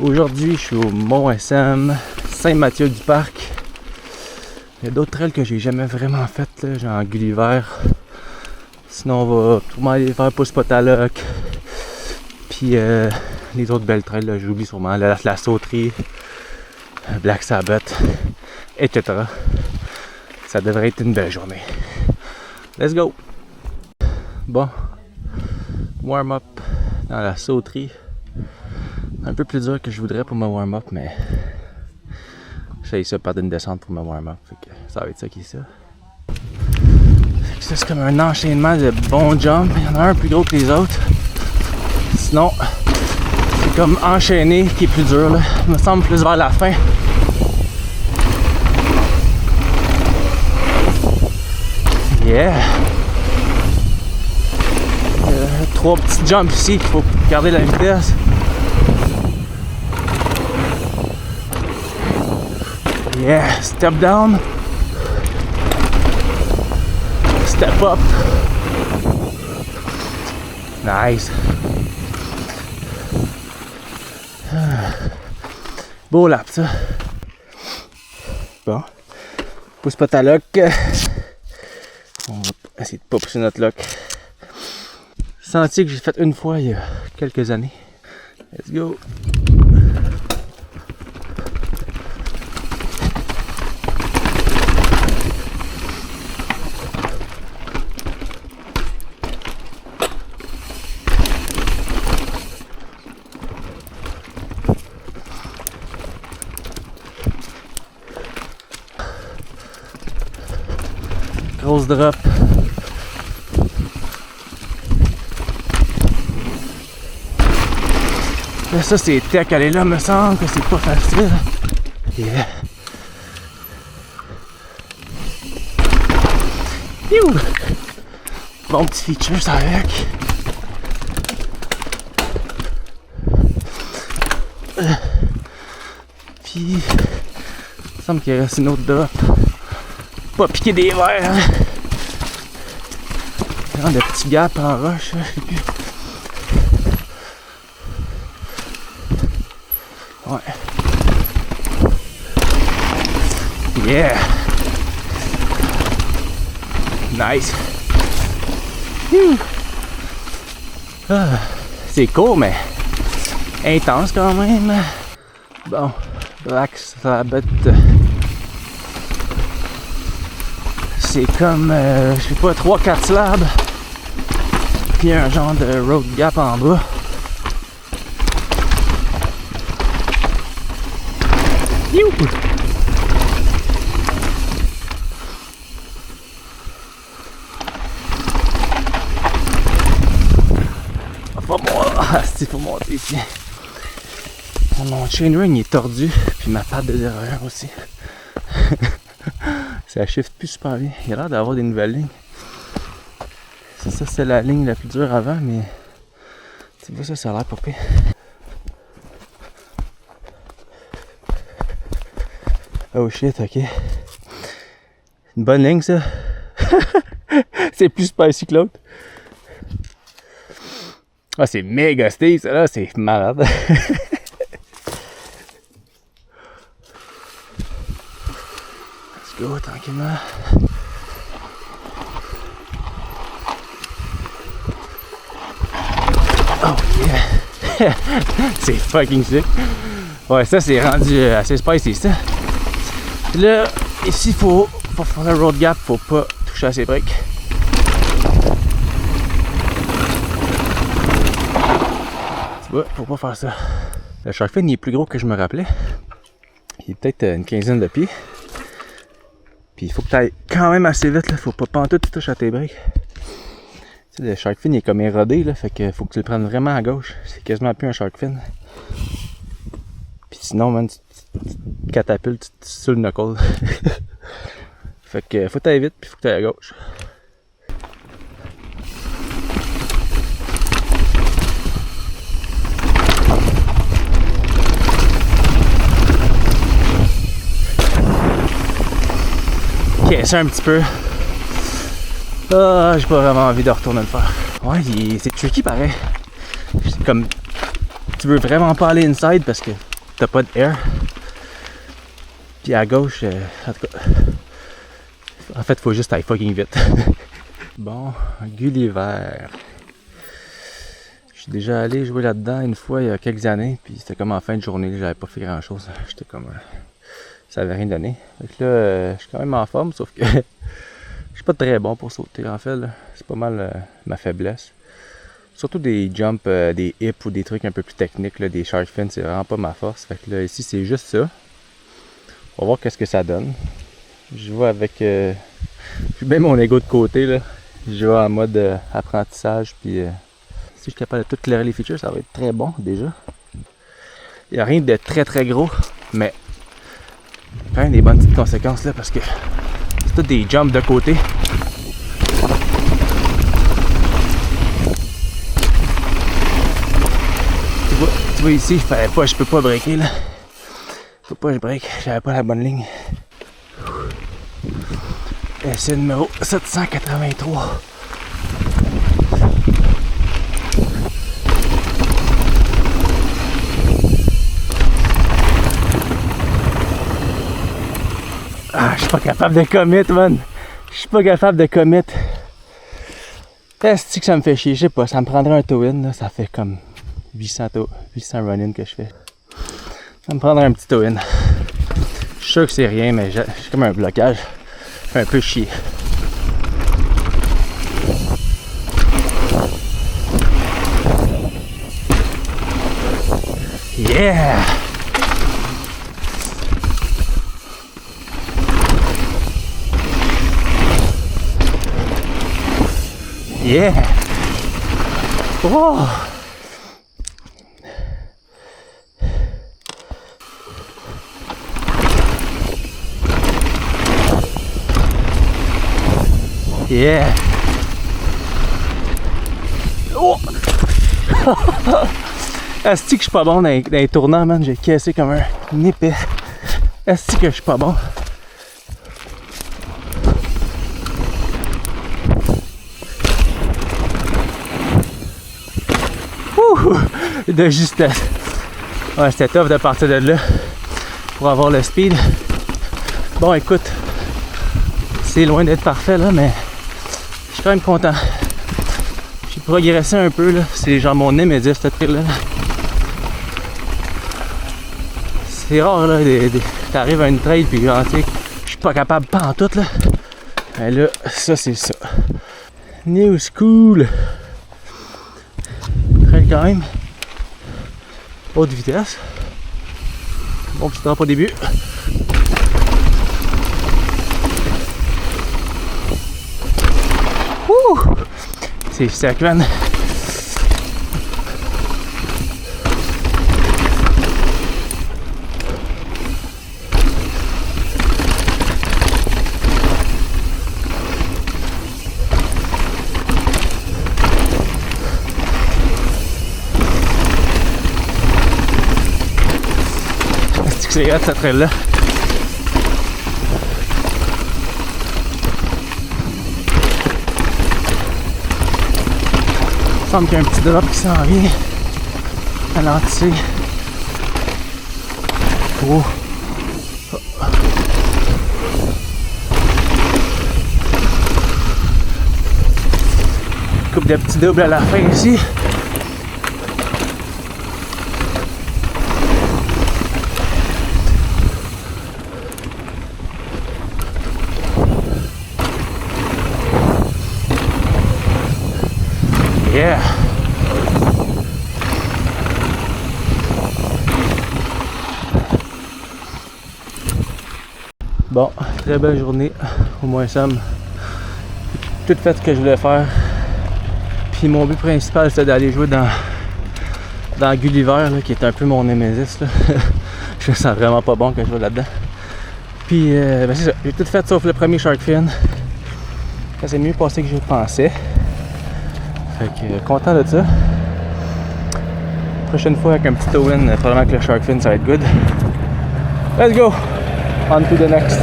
Aujourd'hui, je suis au Mont SM, Saint-Mathieu-du-Parc. Il y a d'autres trails que j'ai jamais vraiment faites, là, genre Gulliver. Sinon, on va sûrement aller faire Pouce-Potaloc. Puis les autres belles trails, là, j'oublie sûrement la Sauterie, Black Sabbath, etc. Ça devrait être une belle journée. Let's go! Bon, warm-up dans la Sauterie. Un peu plus dur que je voudrais pour ma warm-up, mais j'ai ça par une descente pour ma warm-up. Fait que ça va être ça qui est ça. Fait que ça, c'est comme un enchaînement de bons jumps. Il y en a un plus gros que les autres. Sinon, c'est comme enchaîné qui est plus dur, là. Il me semble plus vers la fin. Yeah! 3 petits jumps ici, il faut garder la vitesse. Yeah, step down. Step up. Nice. Beau lap ça. Bon. Pouce-Potaloc. On va essayer de pas pousser notre lock. Sentier que j'ai fait une fois il y a quelques années. Let's go! Grosse drop. Là, ça c'est tech, aller là, me semble que c'est pas facile. Yeah. Youh! Bon petit feature ça avec. Puis, il me semble qu'il reste une autre drop. Pas piquer des verres. Hein. Des petits gaps en roche, je sais plus. Ouais. Yeah. Nice. Ah, c'est court, mais intense quand même. Bon, Black Sabbath. C'est comme, je sais pas, 3-4 slabs. Puis un genre de road gap en bas. Youp! Faut monter ici. Mon chainring est tordu, puis ma patte de derrière aussi. Ça shift plus super bien. Il a l'air d'avoir des nouvelles lignes. C'est ça, c'est la ligne la plus dure avant, mais tu vois ça a l'air pas pire. Oh shit, ok. Une bonne ligne ça. C'est plus spicy que l'autre. Ah, c'est méga steep ça là, c'est malade. Let's go tranquillement. Oh yeah. C'est fucking sick. Ouais, ça c'est rendu assez spicy ça. Puis là, ici pour faire le road gap, faut pas toucher à ses briques. Tu vois, faut pas faire ça. Le shark fin il est plus gros que je me rappelais. Il est peut-être une quinzaine de pieds. Puis il faut que tu ailles quand même assez vite, là. Faut pas pantoute tu touches à tes briques. Tu sais, le shark fin il est comme érodé, là. Fait que faut que tu le prennes vraiment à gauche. C'est quasiment plus un shark fin. Puis sinon, man, tu catapultes sur le knuckle. Fait que faut que tu ailles vite, puis faut que tu ailles à gauche. Ok, c'est un petit peu. Ah, j'ai pas vraiment envie de retourner le faire. Ouais, c'est tricky pareil. C'est comme tu veux vraiment pas aller inside parce que t'as pas d'air. Puis à gauche, en tout cas, en fait, faut juste aller fucking vite. Bon, Gulliver. Je suis déjà allé jouer là-dedans une fois il y a quelques années, puis c'était comme en fin de journée, j'avais pas fait grand chose. J'étais comme. Ça avait rien donné. Fait que là, je suis quand même en forme, sauf que je suis pas très bon pour sauter en fait. C'est pas mal ma faiblesse. Surtout des jumps, des hips ou des trucs un peu plus techniques, là, des shark fins, c'est vraiment pas ma force. Fait que là, ici, c'est juste ça. On va voir qu'est-ce que ça donne. Je vois avec. J'ai bien mon ego de côté, là. Je vais en mode apprentissage, puis si je suis capable de tout clairer les features, ça va être très bon déjà. Il n'y a rien de très très gros, mais quand même des bonnes petites conséquences là, parce que c'est tout des jumps de côté. Tu vois ici, je peux pas breaker là. Faut pas que je break, j'avais pas la bonne ligne. Essai numéro 783. Ah, je suis pas capable de commit, man. Je suis pas capable de commit. Est-ce que ça me fait chier? Je sais pas, ça me prendrait un toe-in, là. Ça fait comme 800 run-in que je fais. Ça me prendrait un petit toe-in. Je suis sûr que c'est rien, mais j'ai comme un blocage. Ça fait un peu chier. Yeah! Yeah! Oh! Yeah! Oh! Est-ce que je suis pas bon dans les tournants, man? J'ai cassé comme un épais. Est-ce que je suis pas bon? Ouh! De justesse. Ouais, c'était tough de partir de là pour avoir le speed. Bon, écoute, c'est loin d'être parfait là, mais je suis quand même content. J'ai progressé un peu là. C'est genre mon Nemesis cette trail là. C'est rare là, t'arrives à une trail puis genre, tu sais, je suis pas capable pas en tout là. Mais là, ça c'est ça. New School. Trail quand même. Haute vitesse. Bon petit drop au début. Ouh! C'est sec, man. C'est hot cette trail-là. Il semble qu'il y a un petit drop qui s'en vient. Ralentir. Oh. Coupe de petits doubles à la fin ici. Yeah! Bon, très belle journée. Au moins ça, tout fait ce que je voulais faire. Puis mon but principal c'était d'aller jouer dans Gulliver, là, qui est un peu mon Nemesis. Là. Je me sens vraiment pas bon quand je vais là-dedans. Puis ben c'est ça, j'ai tout fait sauf le premier shark fin. Ça s'est mieux passé que je pensais. Fait que content de ça. Prochaine fois avec un petit toe-in, probablement que le shark fin ça va être good. Let's go! On to the next.